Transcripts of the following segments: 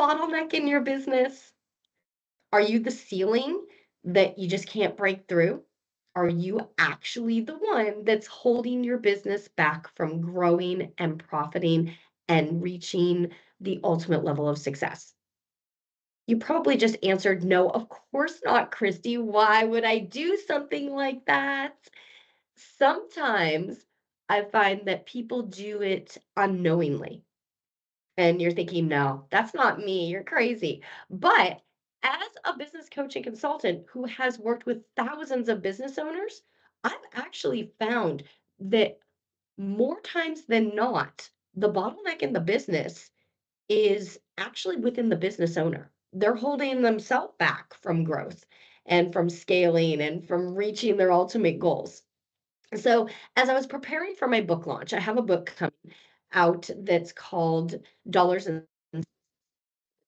bottleneck in your business? Are you the ceiling that you just can't break through? Are you actually the one that's holding your business back from growing and profiting and reaching the ultimate level of success? You probably just answered, no, of course not, Christy. Why would I do something like that? Sometimes I find that people do it unknowingly. And you're thinking, no, that's not me. You're crazy. But as a business coach and consultant who has worked with thousands of business owners, I've actually found that more times than not, the bottleneck in the business is actually within the business owner. They're holding themselves back from growth and from scaling and from reaching their ultimate goals. So, as I was preparing for my book launch, I have a book coming out that's called Dollars and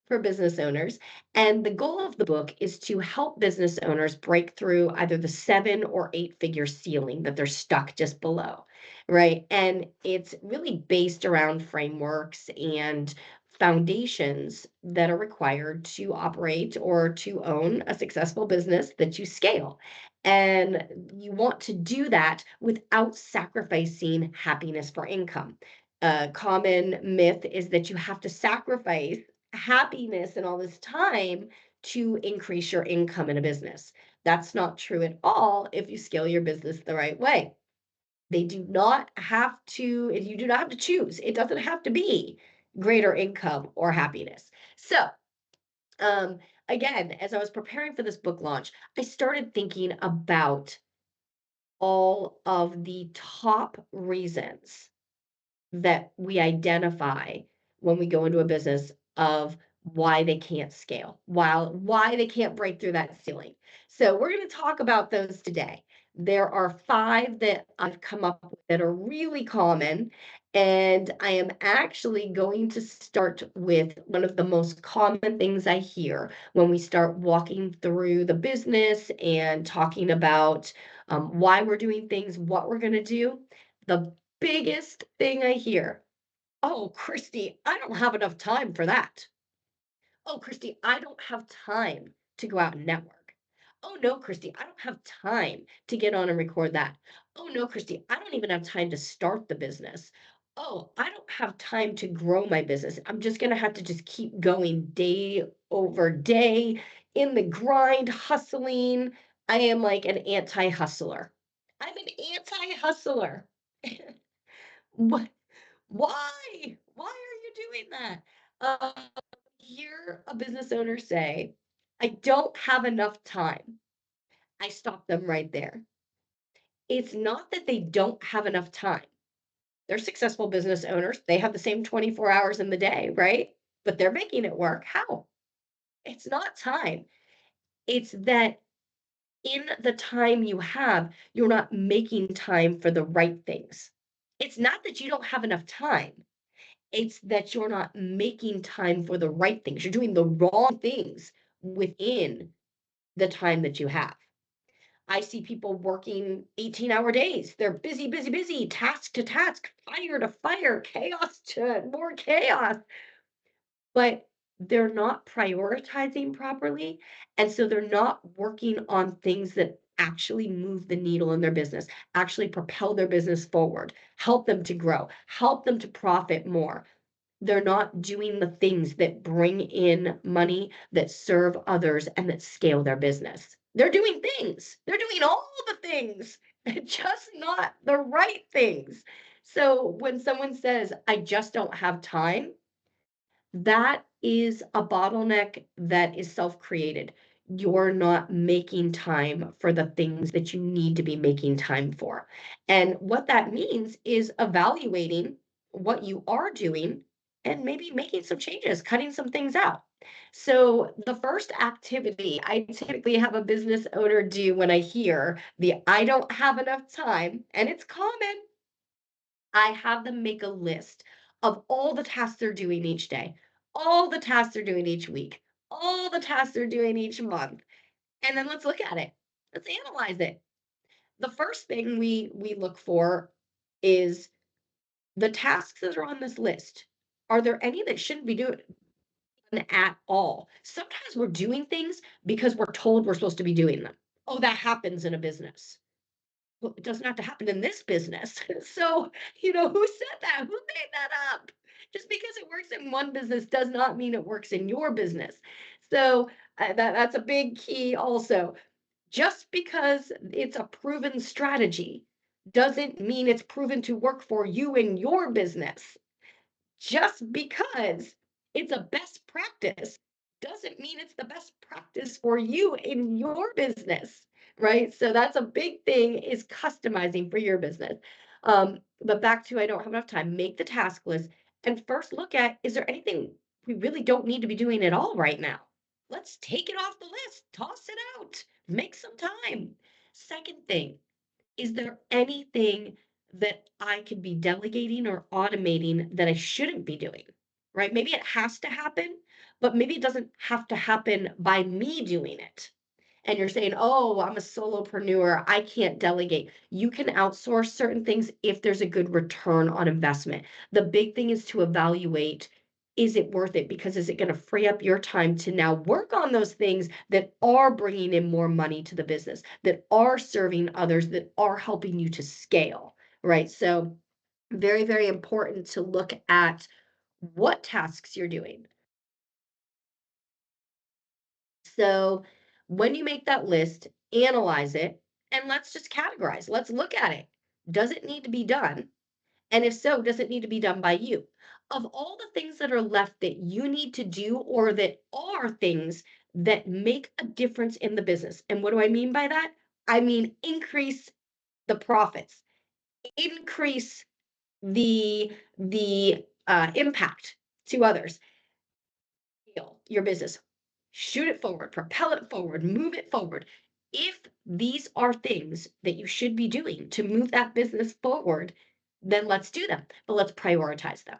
for business owners. And the goal of the book is to help business owners break through either the 7 or 8 figure ceiling that they're stuck just below, right? And it's really based around frameworks and foundations that are required to operate or to own a successful business that you scale. And you want to do that without sacrificing happiness for income. A common myth is that you have to sacrifice happiness and all this time to increase your income in a business. That's not true at all if you scale your business the right way. They do not have to, you do not have to choose. It doesn't have to be greater income or happiness. So, um, again, as I was preparing for this book launch, I started thinking about all of the top reasons that we identify when we go into a business of why they can't scale, why they can't break through that ceiling. So we're going to talk about those today. There are 5 that I've come up with that are really common, and I am actually going to start with one of the most common things I hear when we start walking through the business and talking about why we're doing things, what we're going to do. The biggest thing I hear, "Oh, Christy, I don't have enough time for that. Oh, Christy, I don't have time to go out and network. Oh, no, Christy, I don't have time to get on and record that. Oh, no, Christy, I don't even have time to start the business. Oh, I don't have time to grow my business. I'm just going to have to just keep going day over day in the grind, hustling. I am like an anti-hustler. I'm an anti-hustler." What? Why? Why are you doing that? Hear a business owner say, "I don't have enough time." I stop them right there. It's not that they don't have enough time. They're successful business owners. They have the same 24 hours in the day, right? But they're making it work. How? It's not time. It's that in the time you have, you're not making time for the right things. It's not that you don't have enough time. It's that you're not making time for the right things. You're doing the wrong things within the time that you have. I see people working 18-hour days. They're busy, busy, busy, task to task, fire to fire, chaos to more chaos, but they're not prioritizing properly. And so they're not working on things that actually move the needle in their business, actually propel their business forward, help them to grow, help them to profit more. They're not doing the things that bring in money, that serve others, and that scale their business. They're doing things. They're doing all the things, just not the right things. So when someone says, "I just don't have time," that is a bottleneck that is self-created. You're not making time for the things that you need to be making time for. And what that means is evaluating what you are doing and maybe making some changes, cutting some things out. So, the first activity I typically have a business owner do when I hear the "I don't have enough time," and it's common, I have them make a list of all the tasks they're doing each day, all the tasks they're doing each week, all the tasks they're doing each month. And then let's look at it. Let's analyze it. The first thing we look for is the tasks that are on this list. Are there any that shouldn't be doing? at all. Sometimes we're doing things because we're told we're supposed to be doing them. Oh, that happens in a business. Well, it doesn't have to happen in this business. So, who said that? Who made that up? Just because it works in one business does not mean it works in your business. So, that's a big key also. Just because it's a proven strategy doesn't mean it's proven to work for you in your business. Just because it's a best practice doesn't mean it's the best practice for you in your business, right? So that's a big thing, is customizing for your business. But back to, I don't have enough time, make the task list and first look at, is there anything we really don't need to be doing at all right now? Let's take it off the list, toss it out, make some time. Second thing, is there anything that I could be delegating or automating that I shouldn't be doing? Right? Maybe it has to happen, but maybe it doesn't have to happen by me doing it. And you're saying, oh, I'm a solopreneur, I can't delegate. You can outsource certain things if there's a good return on investment. The big thing is to evaluate, is it worth it? Because is it going to free up your time to now work on those things that are bringing in more money to the business, that are serving others, that are helping you to scale, right? So, very, very important to look at what tasks you're doing. So when you make that list, analyze it, and let's just categorize. Let's look at it. Does it need to be done? And if so, does it need to be done by you? Of all the things that are left that you need to do, or that are things that make a difference in the business. And what do I mean by that? I mean, increase the profits, increase the impact to others, your business, shoot it forward, propel it forward, move it forward. If these are things that you should be doing to move that business forward, then let's do them. But let's prioritize them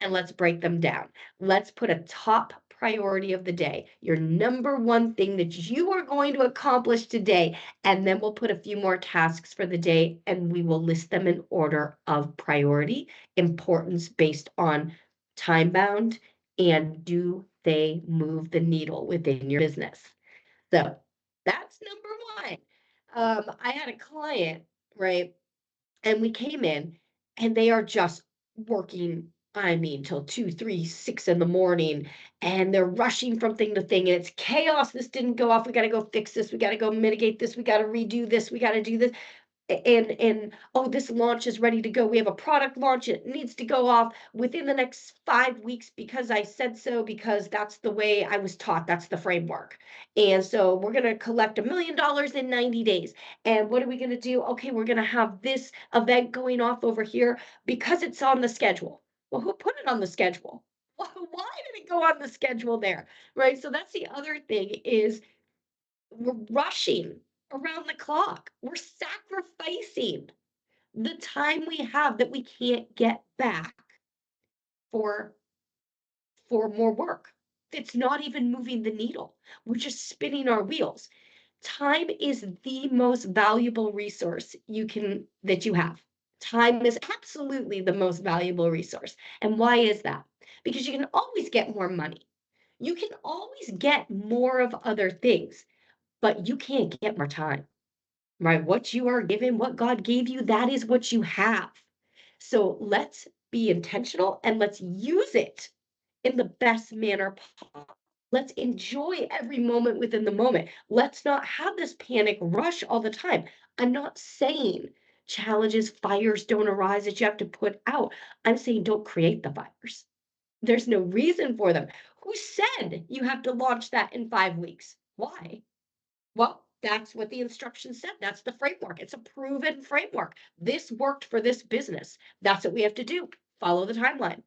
and let's break them down. Let's put a top priority of the day, your number one thing that you are going to accomplish today. And then we'll put a few more tasks for the day and we will list them in order of priority, importance based on time bound, and do they move the needle within your business? So that's number one. I had a client, right? And we came in and they are just working, I mean, till 2, 3, 6 in the morning, and they're rushing from thing to thing, and it's chaos. This didn't go off. We got to go fix this. We got to go mitigate this. We got to redo this. We got to do this. And oh, this launch is ready to go. We have a product launch. It needs to go off within the next 5 weeks because I said so, because that's the way I was taught. That's the framework. And so we're going to collect $1 million in 90 days. And what are we going to do? Okay, we're going to have this event going off over here because it's on the schedule. Well, who put it on the schedule? Why did it go on the schedule there? Right. So that's the other thing, is we're rushing around the clock. We're sacrificing the time we have that we can't get back for more work. It's not even moving the needle. We're just spinning our wheels. Time is the most valuable resource that you have. Time is absolutely the most valuable resource. And why is that? Because you can always get more money. You can always get more of other things, but you can't get more time. Right? What you are given, what God gave you, that is what you have. So let's be intentional and let's use it in the best manner possible. Let's enjoy every moment within the moment. Let's not have this panic rush all the time. I'm not saying challenges, fires don't arise that you have to put out. I'm saying don't create the fires. There's no reason for them. Who said you have to launch that in 5 weeks? Why? Well, that's what the instructions said. That's the framework. It's a proven framework. This worked for this business. That's what we have to do. Follow the timeline.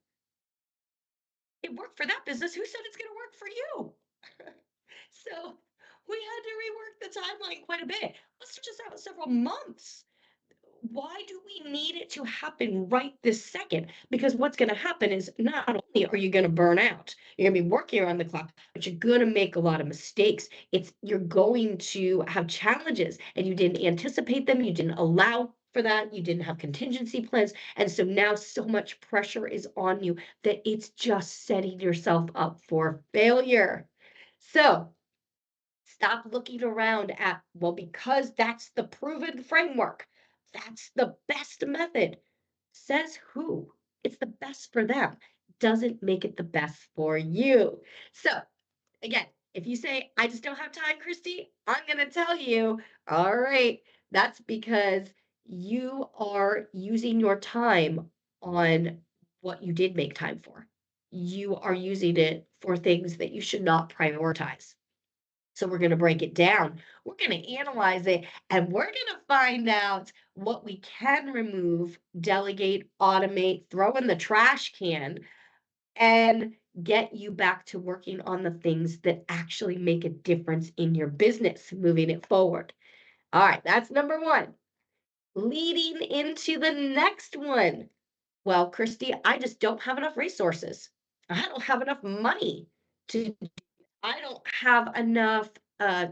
It worked for that business. Who said it's going to work for you? So we had to rework the timeline quite a bit. Let's just out several months. Why do we need it to happen right this second? Because what's going to happen is, not only are you going to burn out, you're going to be working around the clock, but you're going to make a lot of mistakes. You're going to have challenges and you didn't anticipate them. You didn't allow for that. You didn't have contingency plans. And so now so much pressure is on you that it's just setting yourself up for failure. So stop looking around at, well, because that's the proven framework, that's the best method. Says who? It's the best for them. Doesn't make it the best for you. So, again, if you say, I just don't have time, Christy, I'm going to tell you, all right, that's because you are using your time on what you did make time for. You are using it for things that you should not prioritize. So we're going to break it down. We're going to analyze it and we're going to find out what we can remove, delegate, automate, throw in the trash can, and get you back to working on the things that actually make a difference in your business, moving it forward. All right, that's number one. Leading into the next one. Well, Christy, I just don't have enough resources. I don't have enough money to I don't have enough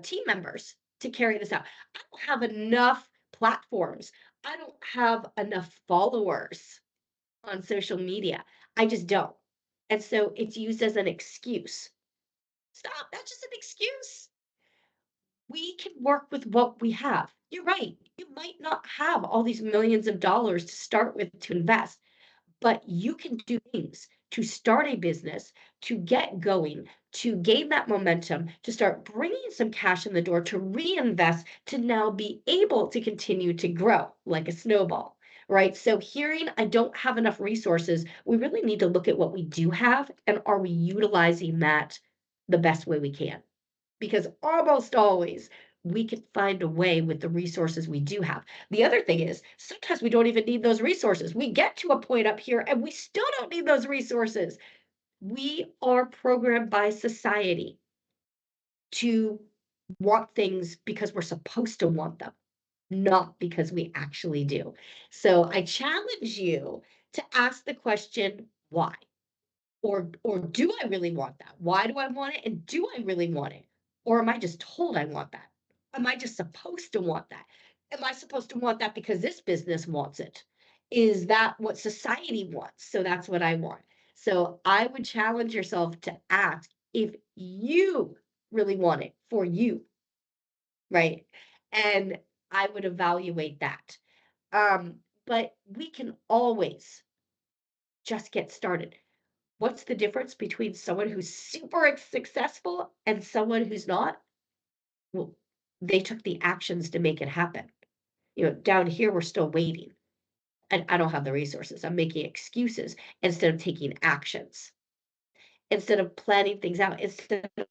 team members to carry this out. I don't have enough platforms. I don't have enough followers on social media. I just don't. And so it's used as an excuse. Stop. That's just an excuse. We can work with what we have. You're right. You might not have all these millions of dollars to start with to invest, but you can do things to start a business, to get going, to gain that momentum, to start bringing some cash in the door, to reinvest, to now be able to continue to grow like a snowball, right? So, hearing I don't have enough resources, we really need to look at what we do have and are we utilizing that the best way we can? Because almost always we can find a way with the resources we do have. The other thing is sometimes we don't even need those resources. We get to a point up here and we still don't need those resources. We are programmed by society to want things because we're supposed to want them, not because we actually do. So I challenge you to ask the question, why? Or do I really want that? Why do I want it? And do I really want it? Or am I just told I want that? Am I just supposed to want that? Am I supposed to want that because this business wants it? Is that what society wants? So that's what I want. So I would challenge yourself to ask if you really want it for you, right? And I would evaluate that. But we can always just get started. What's the difference between someone who's super successful and someone who's not? Well, they took the actions to make it happen. Down here, we're still waiting. And I don't have the resources. I'm making excuses instead of taking actions, instead of planning things out, instead of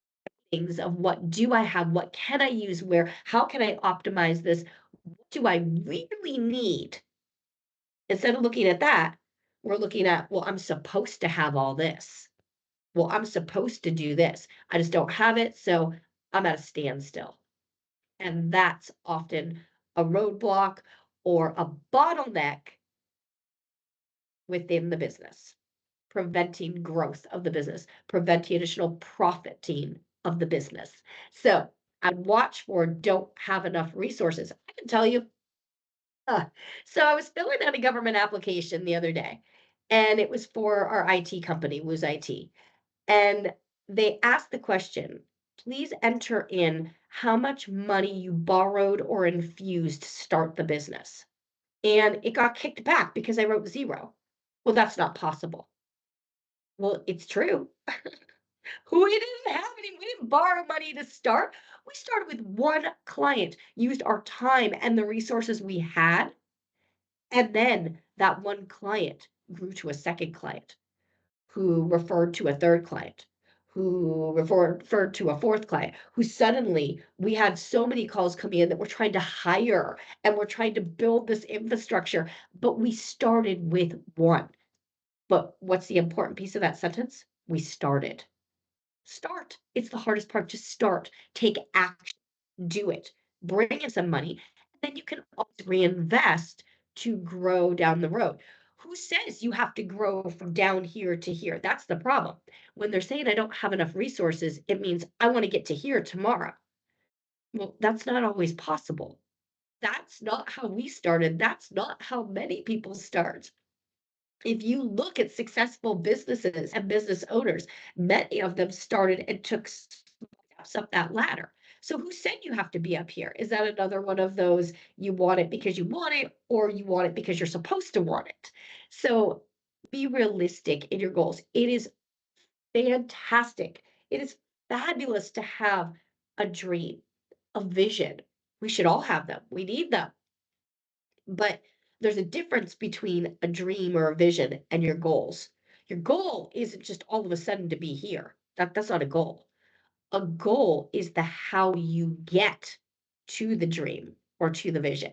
things of what do I have? What can I use? Where? How can I optimize this? What do I really need? Instead of looking at that, we're looking at, well, I'm supposed to have all this. Well, I'm supposed to do this. I just don't have it, so I'm at a standstill. And that's often a roadblock or a bottleneck within the business, preventing growth of the business, preventing additional profiting of the business. So I'd watch for don't have enough resources. I can tell you. uh, so I was filling out a government application the other day, and it was for our IT company, Wooz IT. And they asked the question, please enter in how much money you borrowed or infused to start the business. And it got kicked back because I wrote zero. Well, that's not possible. Well, it's true. We didn't have any, we didn't borrow money to start. We started with one client, used our time and the resources we had. And then that one client grew to a second client, who referred to a third client, who referred to a fourth client, who suddenly we had so many calls coming in that we're trying to hire and we're trying to build this infrastructure, but we started with one. But what's the important piece of that sentence? We started. Start. It's the hardest part. Just start. Take action. Do it. Bring in some money. And then you can always reinvest to grow down the road. Who says you have to grow from down here to here? That's the problem. When they're saying I don't have enough resources, it means I want to get to here tomorrow. Well, that's not always possible. That's not how we started. That's not how many people start. If you look at successful businesses and business owners, many of them started and took steps up that ladder. So who said you have to be up here? Is that another one of those you want it because you want it, or you want it because you're supposed to want it? So be realistic in your goals. It is fantastic. It is fabulous to have a dream, a vision. We should all have them. We need them. But there's a difference between a dream or a vision and your goals. Your goal isn't just all of a sudden to be here. That's not a goal. A goal is the how you get to the dream or to the vision.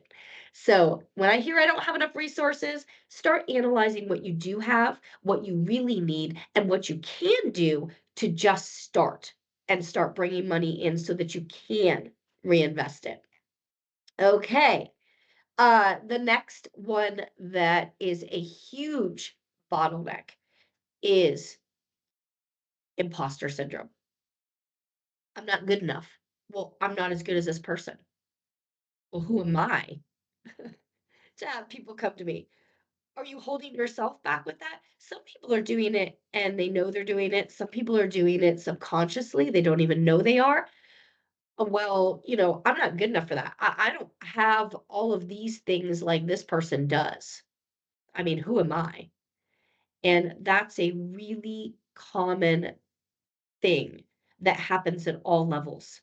So when I hear I don't have enough resources, start analyzing what you do have, what you really need, and what you can do to just start and start bringing money in so that you can reinvest it. Okay. The next one that is a huge bottleneck is imposter syndrome. I'm not good enough. Well, I'm not as good as this person. Well, who am I to have people come to me? Are you holding yourself back with that? Some people are doing it and they know they're doing it. Some people are doing it subconsciously. They don't even know they are. Well, I'm not good enough for that. I don't have all of these things like this person does. I mean, who am I? And that's a really common thing that happens at all levels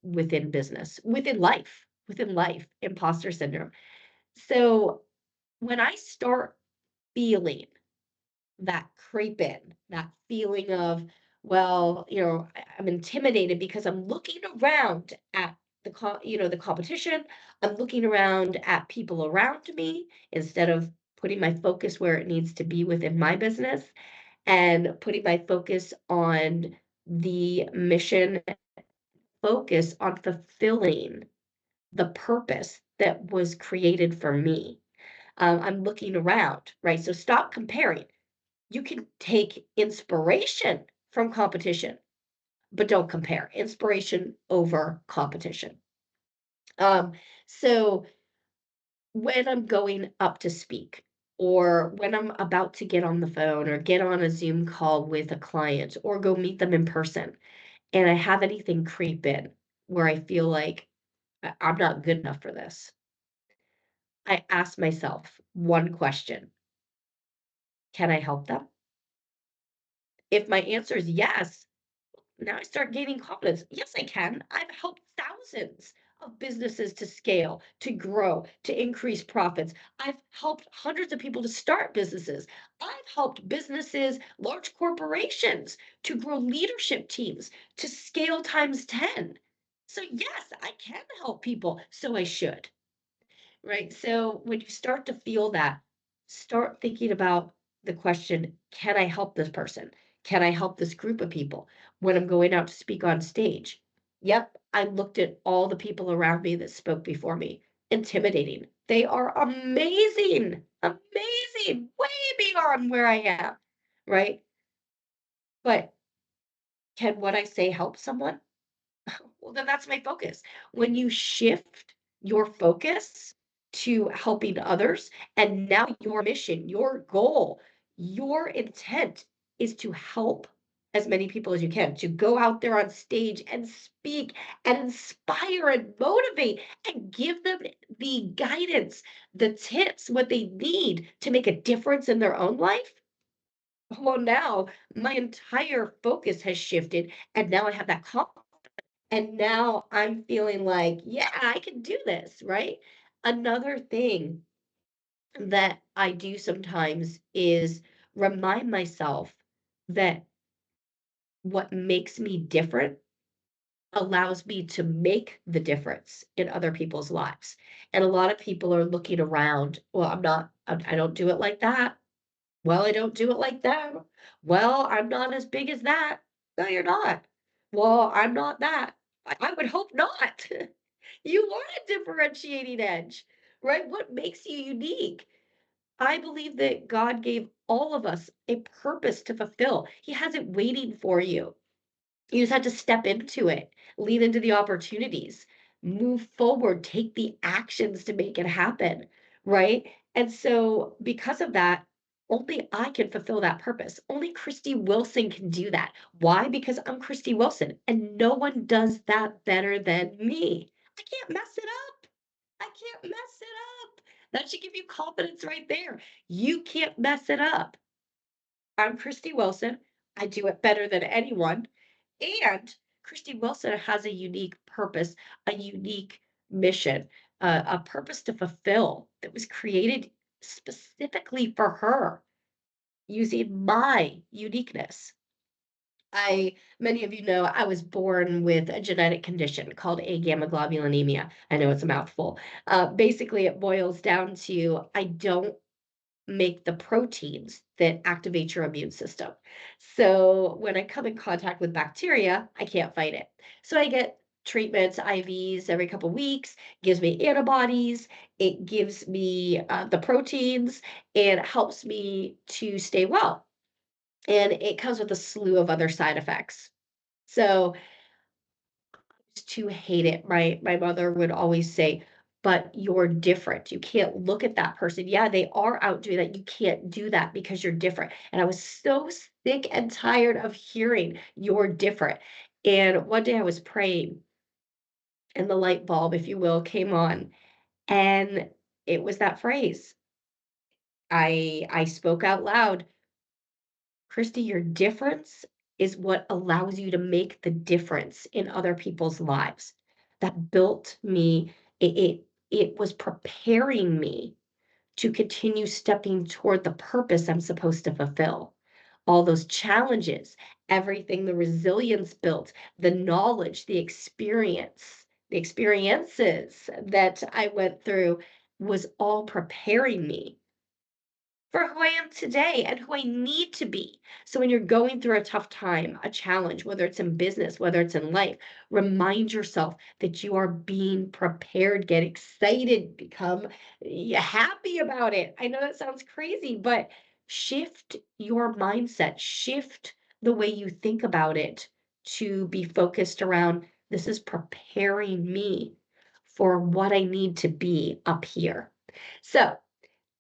within business, within life, imposter syndrome. So when I start feeling that creep in, that feeling of, well, I'm intimidated because I'm looking around at the competition. I'm looking around at people around me instead of putting my focus where it needs to be within my business and putting my focus on the mission, focus on fulfilling the purpose that was created for me. I'm looking around, right? So stop comparing. You can take inspiration from competition, but don't compare. Inspiration over competition. Um, so when I'm going up to speak, or when I'm about to get on the phone or get on a Zoom call with a client or go meet them in person, and I have anything creep in where I feel like I'm not good enough for this, I ask myself one question: can I help them? If my answer is yes, now I start gaining confidence. Yes, I can. I've helped thousands of businesses to scale, to grow, to increase profits. I've helped hundreds of people to start businesses. I've helped businesses, large corporations, to grow leadership teams, to scale times 10. So, yes, I can help people. So I should. Right? So when you start to feel that, start thinking about the question, can I help this person? Can I help this group of people when I'm going out to speak on stage? Yep, I looked at all the people around me that spoke before me. Intimidating. They are amazing, amazing, way beyond where I am. Right? But can what I say help someone? Well, then that's my focus. When you shift your focus to helping others, and now your mission, your goal, your intent is to help as many people as you can, to go out there on stage and speak and inspire and motivate and give them the guidance, the tips, what they need to make a difference in their own life. Well, now my entire focus has shifted, and now I have that confidence and now I'm feeling like, yeah, I can do this, right? Another thing that I do sometimes is remind myself that what makes me different allows me to make the difference in other people's lives. And a lot of people are looking around, well, I don't do it like that. Well, I don't do it like that. Well, I'm not as big as that. No, you're not. Well, I'm not that. I would hope not. You are a differentiating edge, right? What makes you unique? I believe that God gave all of us a purpose to fulfill. He has it waiting for you. You just have to step into it, lean into the opportunities. move forward, take the actions to make it happen, right? And so, because of that, only I can fulfill that purpose. Only Christy Wilson can do that. Why? Because I'm Christy Wilson, and no one does that better than me. I can't mess it up. I can't mess it up. That should give you confidence right there. You can't mess it up. I'm Christy Wilson. I do it better than anyone. And Christy Wilson has a unique purpose, a unique mission, a purpose to fulfill that was created specifically for her using my uniqueness. Many of you know, I was born with a genetic condition called agammaglobulinemia. I know it's a mouthful. Basically, it boils down to I don't make the proteins that activate your immune system. So when I come in contact with bacteria, I can't fight it. So I get treatments, IVs every couple weeks, gives me antibodies, it gives me the proteins, and helps me to stay well. And it comes with a slew of other side effects. So to hate it. My mother would always say, "But you're different. You can't look at that person. Yeah, they are out doing that. You can't do that because you're different." And I was so sick and tired of hearing you're different. And one day I was praying and the light bulb, if you will, came on. And it was that phrase. I spoke out loud, Christy, your difference is what allows you to make the difference in other people's lives. That built me. It was preparing me to continue stepping toward the purpose I'm supposed to fulfill. All those challenges, everything, the resilience built, the knowledge, the experiences that I went through was all preparing me for who I am today and who I need to be. So when you're going through a tough time, a challenge, whether it's in business, whether it's in life, remind yourself that you are being prepared. Get excited, become happy about it. I know that sounds crazy, but shift your mindset, shift the way you think about it to be focused around this is preparing me for what I need to be up here. So,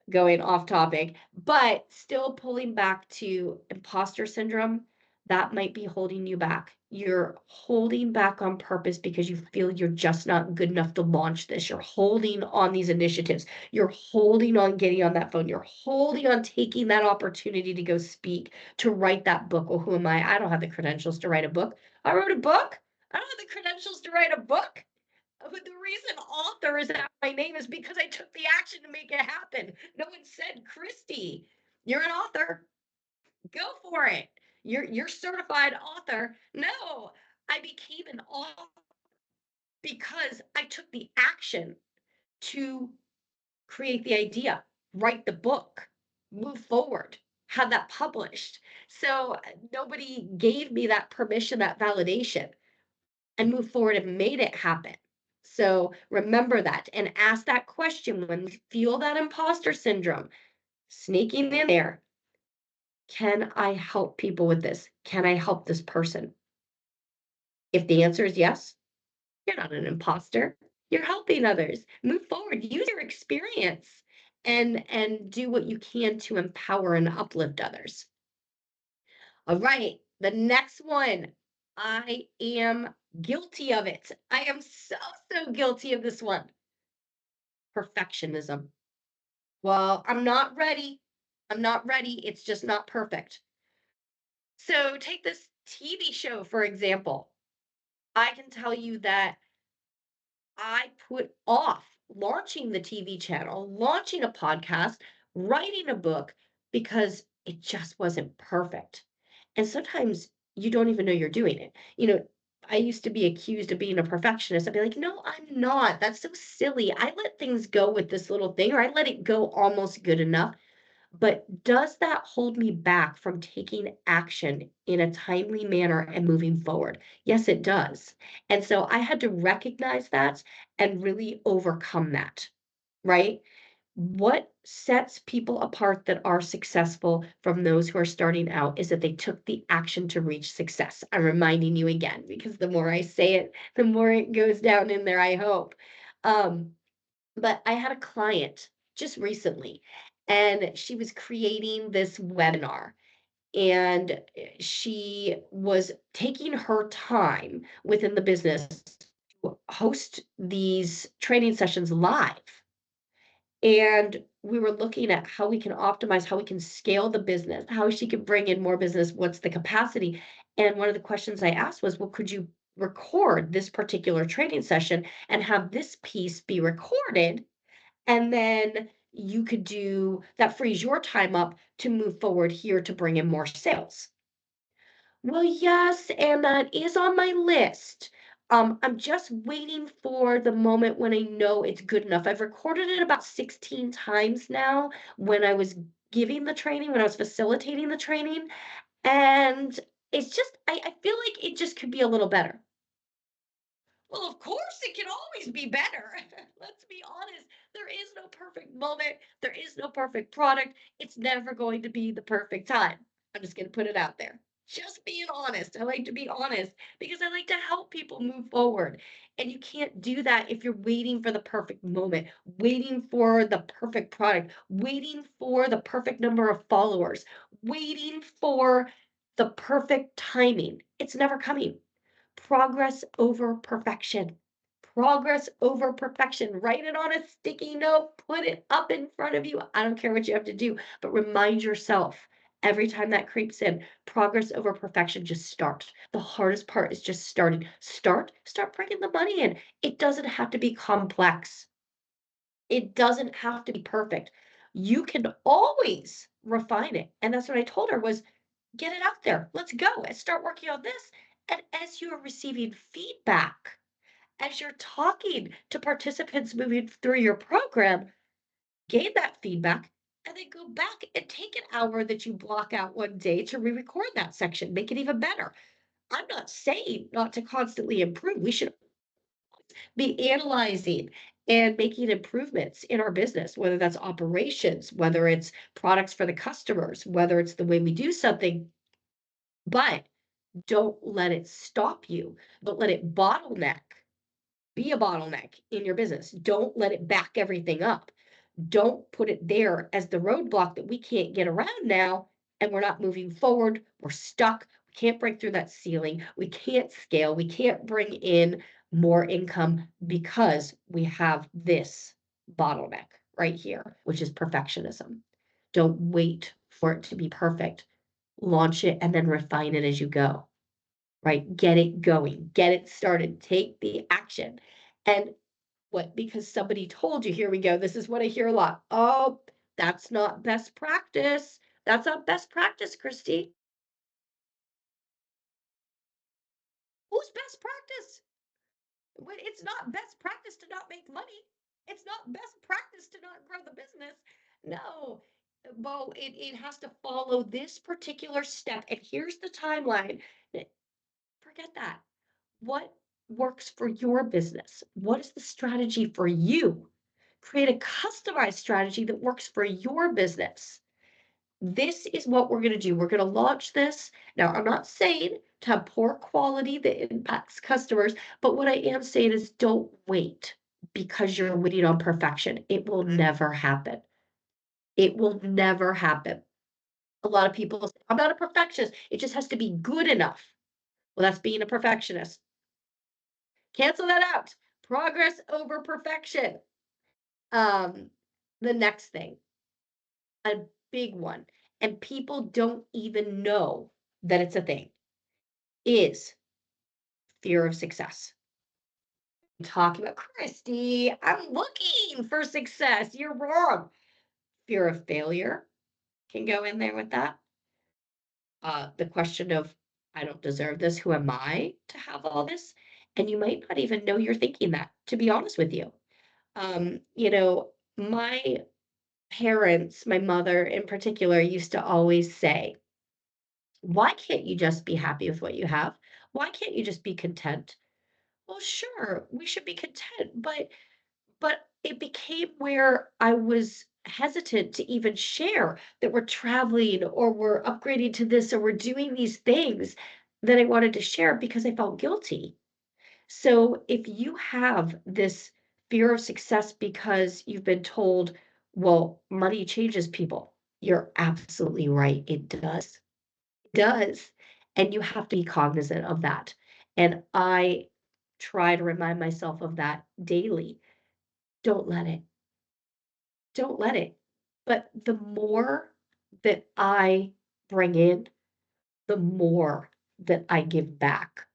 going off topic, but still pulling back to imposter syndrome, that might be holding you back. You're holding back on purpose because you feel you're just not good enough to launch this. You're holding on these initiatives. You're holding on getting on that phone. You're holding on taking that opportunity to go speak, to write that book. Well, who am I? I don't have the credentials to write a book. I wrote a book. I don't have the credentials to write a book. But the reason author is not my name is because I took the action to make it happen. No one said, Christy, you're an author. Go for it. You're certified author. No, I became an author because I took the action to create the idea, write the book, move forward, have that published. So nobody gave me that permission, that validation. And move forward and made it happen. So remember that and ask that question when you feel that imposter syndrome sneaking in there. Can I help people with this? Can I help this person? If the answer is yes, you're not an imposter. You're helping others. Move forward. Use your experience and do what you can to empower and uplift others. All right, the next one. I am guilty of it. I am so guilty of this one. Perfectionism. Well, I'm not ready. I'm not ready. It's just not perfect. So take this TV show, for example. I can tell you that I put off launching the TV channel, launching a podcast, writing a book because it just wasn't perfect. And sometimes you don't even know you're doing it. I used to be accused of being a perfectionist. I'd be like, no, I'm not. That's so silly. I let things go with this little thing, or I let it go almost good enough. But does that hold me back from taking action in a timely manner and moving forward? Yes, it does. And so I had to recognize that and really overcome that, right? What sets people apart that are successful from those who are starting out is that they took the action to reach success. I'm reminding you again because the more I say it, the more it goes down in there, I hope. Um, but I had a client just recently, and she was creating this webinar, and she was taking her time within the business to host these training sessions live. And we were looking at how we can optimize, how we can scale the business, how she could bring in more business, what's the capacity. And one of the questions I asked was, well, could you record this particular training session and have this piece be recorded? And then you could do that, frees your time up to move forward here to bring in more sales. Well, yes, and that is on my list. I'm just waiting for the moment when I know it's good enough. I've recorded it about 16 times now when I was giving the training, when I was facilitating the training, and it's just, I feel like it just could be a little better. Well, of course, it can always be better. Let's be honest. There is no perfect moment. There is no perfect product. It's never going to be the perfect time. I'm just going to put it out there. Just being honest. I like to be honest because I like to help people move forward. And you can't do that if you're waiting for the perfect moment, waiting for the perfect product, waiting for the perfect number of followers, waiting for the perfect timing. It's never coming. Progress over perfection. Progress over perfection. Write it on a sticky note, put it up in front of you. I don't care what you have to do, but remind yourself every time that creeps in. Progress over perfection. Just start. The hardest part is just starting. Start bringing the money in. It doesn't have to be complex. It doesn't have to be perfect. You can always refine it. And that's what I told her was, get it out there. Let's go and start working on this. And as you are receiving feedback, as you're talking to participants moving through your program, gain that feedback and then go back and take an hour that you block out one day to re-record that section, make it even better. I'm not saying not to constantly improve. We should be analyzing and making improvements in our business, whether that's operations, whether it's products for the customers, whether it's the way we do something. But don't let it stop you. Don't let it bottleneck. Be a bottleneck in your business. Don't let it back everything up. Don't put it there as the roadblock that we can't get around now and we're not moving forward. We're stuck. We can't break through that ceiling. We can't scale. We can't bring in more income because we have this bottleneck right here, which is perfectionism. Don't wait for it to be perfect. Launch it and then refine it as you go, right? Get it going, get it started, take the action. And what, because somebody told you, here we go. This is what I hear a lot. Oh, that's not best practice. That's not best practice, Christy. Who's best practice? It's not best practice to not make money. It's not best practice to not grow the business. No, Bo, it has to follow this particular step. And here's the timeline. Forget that. What works for your business? What is the strategy for you? Create a customized strategy that works for your business. This is what we're going to do. We're going to launch this. Now, I'm not saying to have poor quality that impacts customers, but what I am saying is don't wait because you're waiting on perfection. It will never happen. It will never happen. A lot of people say, I'm not a perfectionist. It just has to be good enough. Well, that's being a perfectionist. Cancel that out. Progress over perfection. Um, the next thing, a big one, and people don't even know that it's a thing, is fear of success. Talking about Christy, I'm looking for success. You're wrong. Fear of failure can go in there with that. The question of, I don't deserve this. Who am I to have all this? And you might not even know you're thinking that, to be honest with you. My parents, my mother in particular, used to always say, why can't you just be happy with what you have? Why can't you just be content? Well, sure, we should be content, but but it became where I was hesitant to even share that we're traveling or we're upgrading to this or we're doing these things that I wanted to share because I felt guilty. So if you have this fear of success because you've been told, well, money changes people, you're absolutely right. It does. It does. And you have to be cognizant of that. And I try to remind myself of that daily. Don't let it. Don't let it. But the more that I bring in, the more that I give back.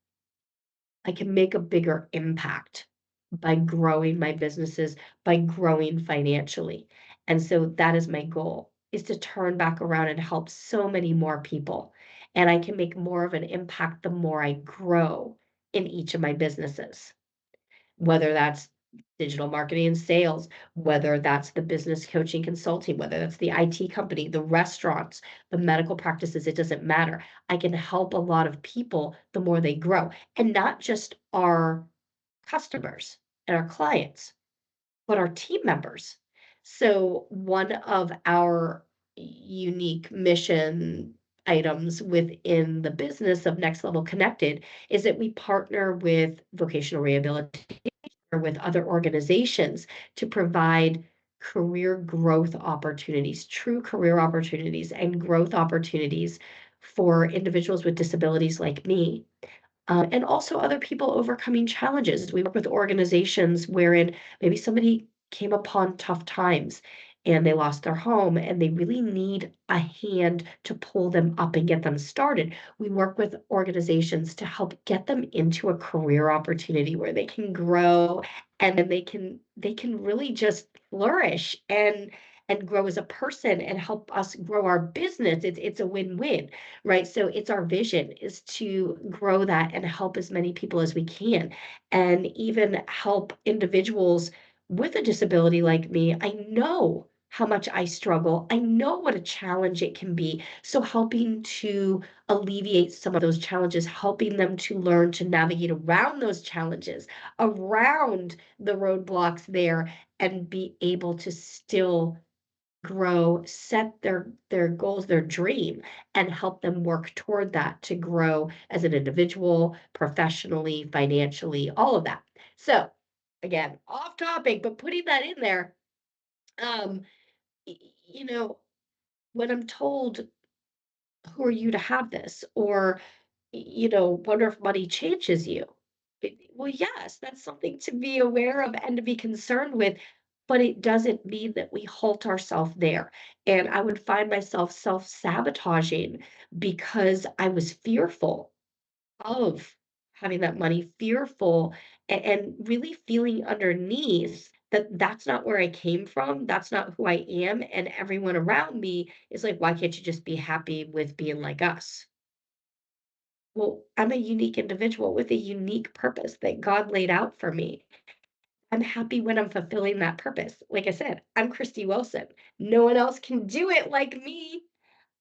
I can make a bigger impact by growing my businesses, by growing financially. And so that is my goal, is to turn back around and help so many more people. And I can make more of an impact the more I grow in each of my businesses, whether that's digital marketing and sales, whether that's the business coaching consulting, whether that's the IT company, the restaurants, the medical practices, it doesn't matter. I can help a lot of people the more they grow, and not just our customers and our clients, but our team members. So, one of our unique mission items within the business of Next Level Connected is that we partner with vocational rehabilitation or with other organizations to provide career growth opportunities, true career opportunities and growth opportunities for individuals with disabilities like me, and also other people overcoming challenges. We work with organizations wherein maybe somebody came upon tough times and they lost their home and they really need a hand to pull them up and get them started. We work with organizations to help get them into a career opportunity where they can grow and then they can really just flourish and grow as a person and help us grow our business. It's a win-win, right? So it's our vision is to grow that and help as many people as we can, and even help individuals with a disability like me. I know how much I struggle. I know what a challenge it can be. So helping to alleviate some of those challenges, helping them to learn to navigate around those challenges, around the roadblocks there, and be able to still grow, set their goals, their dream, and help them work toward that to grow as an individual, professionally, financially, all of that. So, again, off topic, but putting that in there, um, y- you know, when I'm told, who are you to have this? Or wonder if money changes you. Well, yes, that's something to be aware of and to be concerned with, but it doesn't mean that we halt ourselves there. And I would find myself self-sabotaging because I was fearful of having that money, fearful and really feeling underneath that that's not where I came from, that's not who I am, and everyone around me is like, "Why can't you just be happy with being like us?" Well, I'm a unique individual with a unique purpose that God laid out for me. I'm happy when I'm fulfilling that purpose. Like I said, I'm Christy Wilson. No one else can do it like me.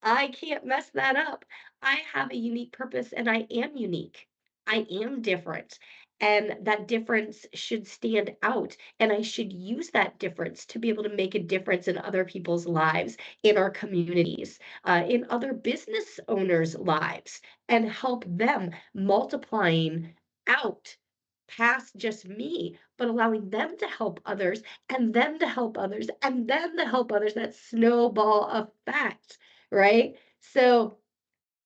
I can't mess that up. I have a unique purpose and I am unique. I am different. And that difference should stand out. And I should use that difference to be able to make a difference in other people's lives, in our communities, in other business owners' lives, and help them multiplying out past just me, but allowing them to help others and them to help others and them to help others. That snowball effect, right? So,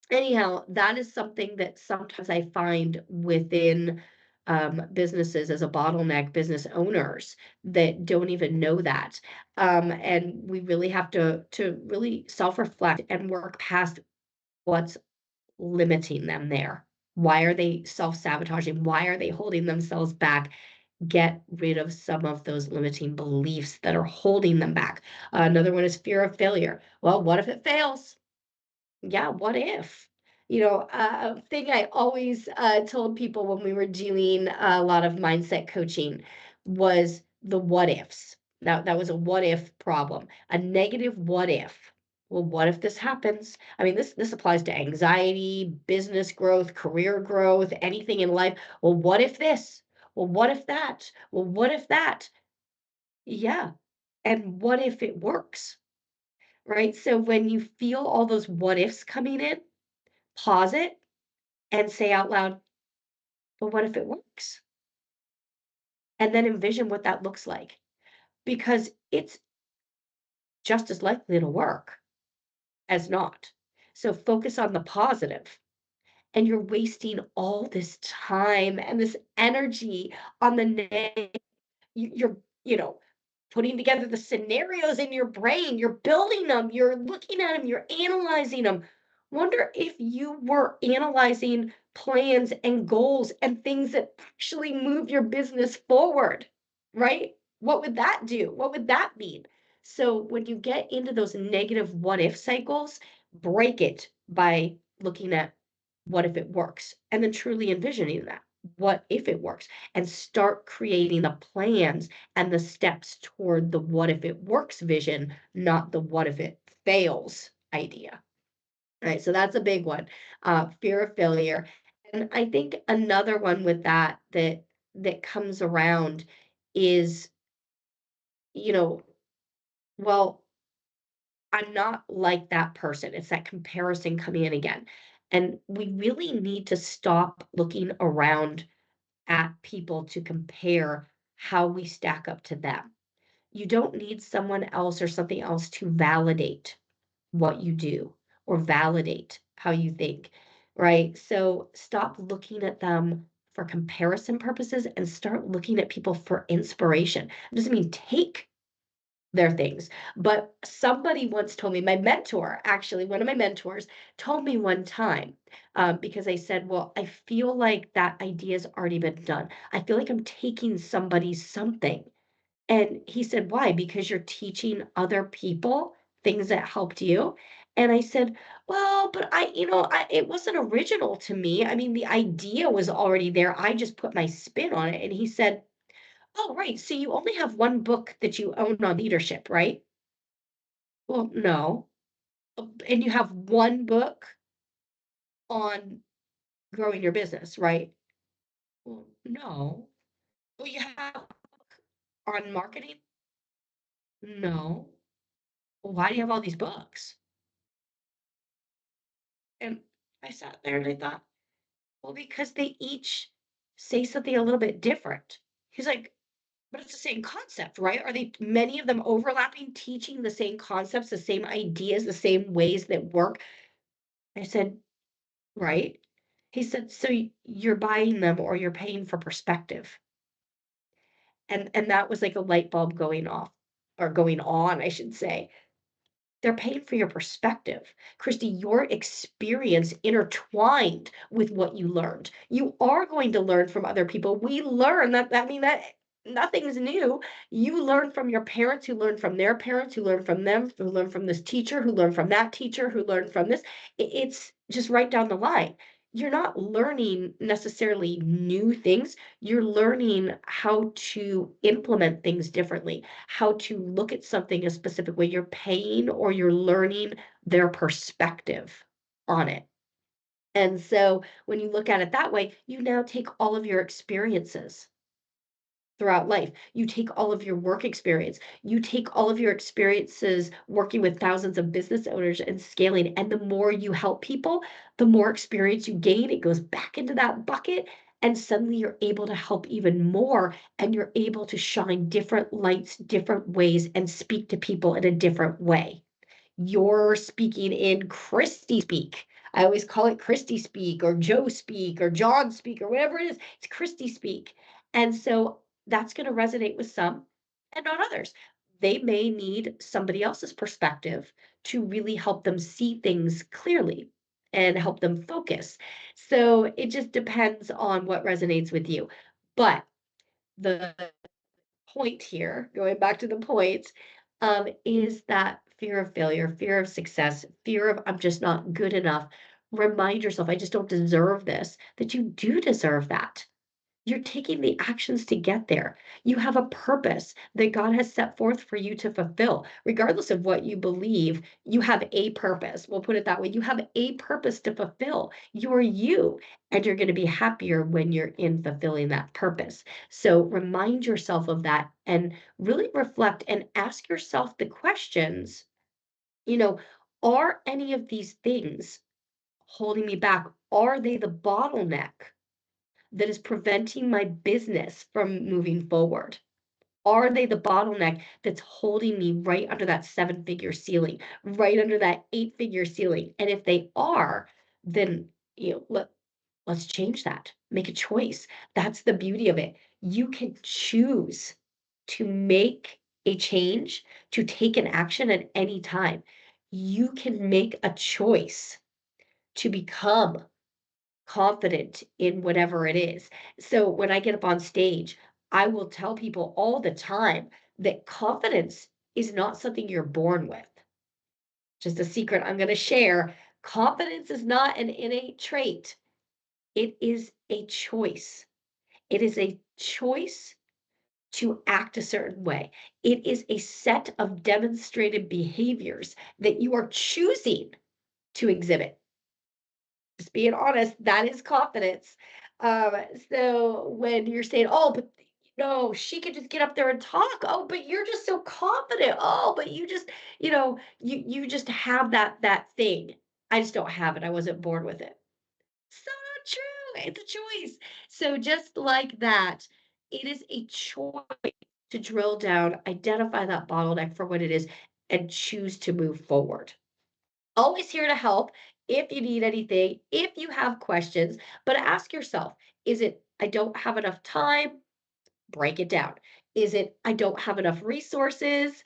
anyhow, that is something that sometimes I find within businesses as a bottleneck, business owners that don't even know that. And we really have to really self-reflect and work past what's limiting them there. Why are they self-sabotaging? Why are they holding themselves back? Get rid of some of those limiting beliefs that are holding them back. Another one is fear of failure. Well, what if it fails? Yeah, what if? A thing I always told people when we were doing a lot of mindset coaching was the what ifs. That was a what if problem, a negative what if. Well, what if this happens? I mean, this applies to anxiety, business growth, career growth, anything in life. Well, what if this? Well, what if that? Well, what if that? Yeah. And what if it works? Right? So when you feel all those what ifs coming in, pause it and say out loud, but what if it works? And then envision what that looks like because it's just as likely to work as not. So focus on the positive, and you're wasting all this time and this energy on the negative. You're, you know, putting together the scenarios in your brain, you're building them, you're looking at them, you're analyzing them. Wonder if you were analyzing plans and goals and things that actually move your business forward, right? What would that do? What would that mean? So when you get into those negative what if cycles, break it by looking at what if it works and then truly envisioning that. What if it works? And start creating the plans and the steps toward the what if it works vision, not the what if it fails idea. Right. So that's a big one. Fear of failure. And I think another one with that comes around is, you know, well, I'm not like that person. It's that comparison coming in again. And we really need to stop looking around at people to compare how we stack up to them. You don't need someone else or something else to validate what you do or validate how you think, right? So stop looking at them for comparison purposes and start looking at people for inspiration. It doesn't mean take their things, but somebody once told me, my mentor, actually, one of my mentors told me one time, because I said, well, I feel like that idea's already been done. I feel like I'm taking somebody's something. And he said, "Why? Because you're teaching other people things that helped you?" And I said, "Well, but it wasn't original to me. I mean, the idea was already there. I just put my spin on it." And he said, "Oh, right. So you only have one book that you own on leadership, right?" Well, no. And you have one book on growing your business, right? Well, no. Well, you have on marketing? No. Well, why do you have all these books? And I sat there and I thought, well, because they each say something a little bit different. He's like, but it's the same concept, right? Are they many of them overlapping, teaching the same concepts, the same ideas, the same ways that work? I said, right. He said, so you're buying them or you're paying for perspective. And that was like a light bulb going off or going on, I should say. They're paying for your perspective. Christy, your experience intertwined with what you learned. You are going to learn from other people. We learn that mean that nothing's new. You learn from your parents, who learn from their parents, who learn from them, who learn from this teacher, who learn from that teacher, who learned from this. It's just right down the line. You're not learning necessarily new things. You're learning how to implement things differently, how to look at something a specific way. You're paying or you're learning their perspective on it. And so when you look at it that way, you now take all of your experiences throughout life. You take all of your work experience. You take all of your experiences working with thousands of business owners and scaling. And the more you help people, the more experience you gain. It goes back into that bucket. And suddenly you're able to help even more. And you're able to shine different lights, different ways, and speak to people in a different way. You're speaking in Christy speak. I always call it Christy speak or Joe speak or John speak or whatever it is. It's Christy speak. And so that's going to resonate with some and not others. They may need somebody else's perspective to really help them see things clearly and help them focus. So it just depends on what resonates with you. But the point here, going back to the point, is that fear of failure, fear of success, fear of I'm just not good enough. Remind yourself, I just don't deserve this, that you do deserve that. You're taking the actions to get there. You have a purpose that God has set forth for you to fulfill. Regardless of what you believe, you have a purpose. We'll put it that way. You have a purpose to fulfill. You're you, and you're going to be happier when you're in fulfilling that purpose. So remind yourself of that and really reflect and ask yourself the questions, you know, are any of these things holding me back? Are they the bottleneck that is preventing my business from moving forward? Are they the bottleneck that's holding me right under that seven-figure ceiling, right under that eight-figure ceiling? And if they are, then let's change that. Make a choice. That's the beauty of it. You can choose to make a change, to take an action at any time. You can make a choice to become confident in whatever it is. So when I get up on stage, I will tell people all the time that confidence is not something you're born with. Just a secret I'm going to share. Confidence is not an innate trait. It is a choice. It is a choice to act a certain way. It is a set of demonstrated behaviors that you are choosing to exhibit. Just being honest, that is confidence. Um, so when you're saying, "Oh, but no, she could just get up there and talk. Oh, but you're just so confident. Oh, but you just, you just have that thing. I just don't have it. I wasn't born with it." So not true. It's a choice. So just like that, it is a choice to drill down, identify that bottleneck for what it is, and choose to move forward. Always here to help if you need anything, if you have questions, but ask yourself, is it I don't have enough time? Break it down. Is it I don't have enough resources?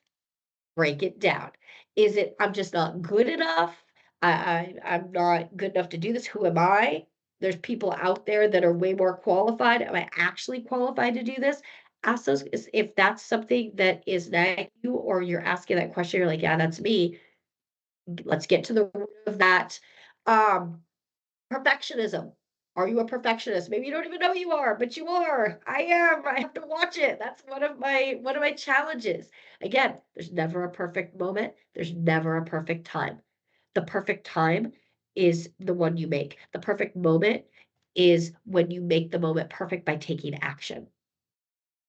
Break it down. Is it I'm just not good enough? I'm not good enough to do this. Who am I? There's people out there that are way more qualified. Am I actually qualified to do this? Ask those if that's something that is nagging you or you're asking that question, you're like, yeah, that's me. Let's get to the root of that. Um, Perfectionism. Are you a perfectionist? Maybe you don't even know you are, but you are. I am. I have to watch it. That's one of my challenges. Again, there's never a perfect moment. There's never a perfect time. The perfect time is the one you make. The perfect moment is when you make the moment perfect by taking action.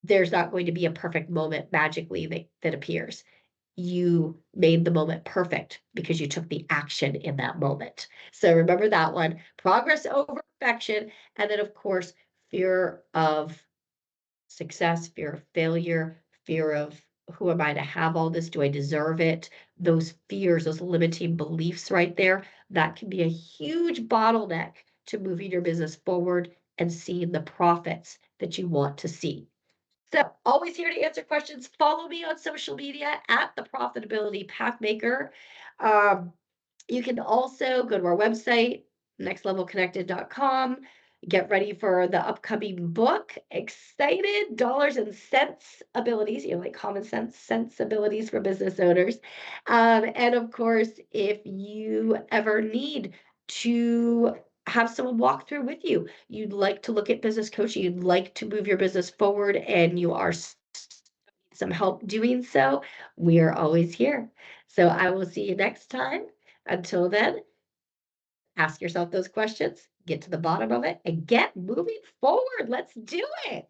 There's not going to be a perfect moment magically that appears. You made the moment perfect because you took the action in that moment. So remember that one, progress over perfection. And then, of course, fear of success, fear of failure, fear of who am I to have all this? Do I deserve it? Those fears, those limiting beliefs right there, that can be a huge bottleneck to moving your business forward and seeing the profits that you want to see. So, always here to answer questions. Follow me on social media at the Profitability Pathmaker. Um, you can also go to our website, nextlevelconnected.com. Get ready for the upcoming book. Excited dollars and cents abilities, like common sense sensibilities for business owners. And of course, if you ever need to have someone walk through with you, you'd like to look at business coaching, you'd like to move your business forward, and you are some help doing so, we are always here. So I will see you next time. Until then, ask yourself those questions, get to the bottom of it, and get moving forward. Let's do it.